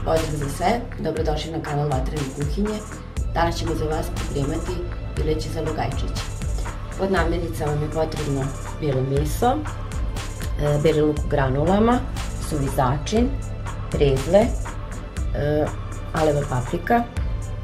Pozdrav za sve, dobrodošli na kanal Vatrene kuhinje. Danas ćemo za vas pripremati pileće za lugajčiće. Od namirnica vam je potrebno bijelo meso, beli luk u granulama, suvi začin, prezle, aleva paprika,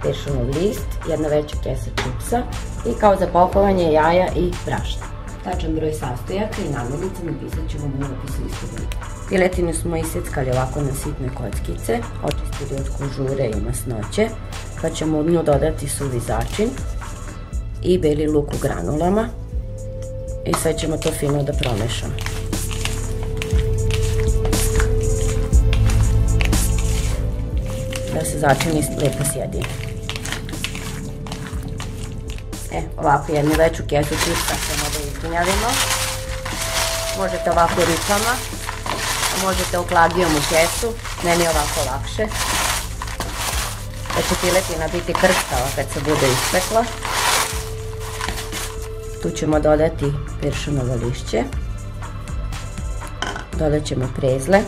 peršunov list, jedna veća kesa čipsa i kao za pakovanje jaja i brašna. Tačan broj sastojaka i namirnica napisat ćemo u opisu istog videa. Piletinu smo isjeckali ovako na sitne kockice, očistili od kožure i masnoće, pa ćemo u nju dodati suvi začin i beli luk u granulama i sad ćemo to fino da promešamo. Da se začini lepo sjedine. Ovako jednu veću kesu čipsa ćemo da ispunjavimo. Možete ovako rukama, možete okladijom u kesu, meni je ovako lakše. Da će piletina biti krstava kad se bude ispekla. Tu ćemo dodati peršunovo lišće. Dodat ćemo prezle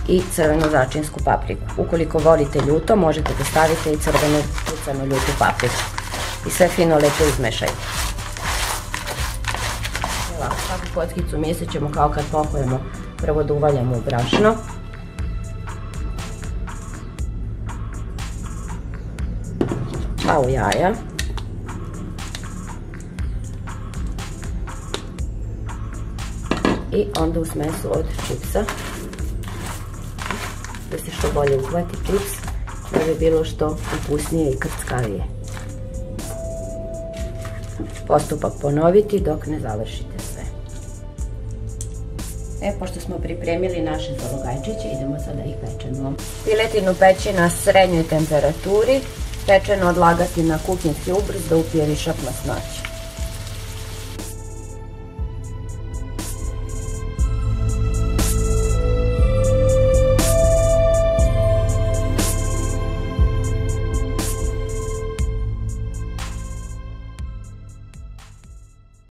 i crvenu začinsku papriku. Ukoliko volite ljuto, možete da stavite i crvenu kucanu ljutu papriku. I sve fino lepo izmešajte. Svaku kockicu mesa ćemo kao kad pokojemo prvo da uvaljamo u brašno. Pa u jaja. I onda u smesu od čipsa. Da se što bolje uhvati čips, da bi bilo što ukusnije i krckavije. Postupak ponoviti dok ne završite sve. Pošto smo pripremili naše za lugajčiće, idemo sada ih pečemo. Piletinu peći na srednjoj temperaturi, pečeno odlagati na kuhinjski ubrz da upije višak masnoće.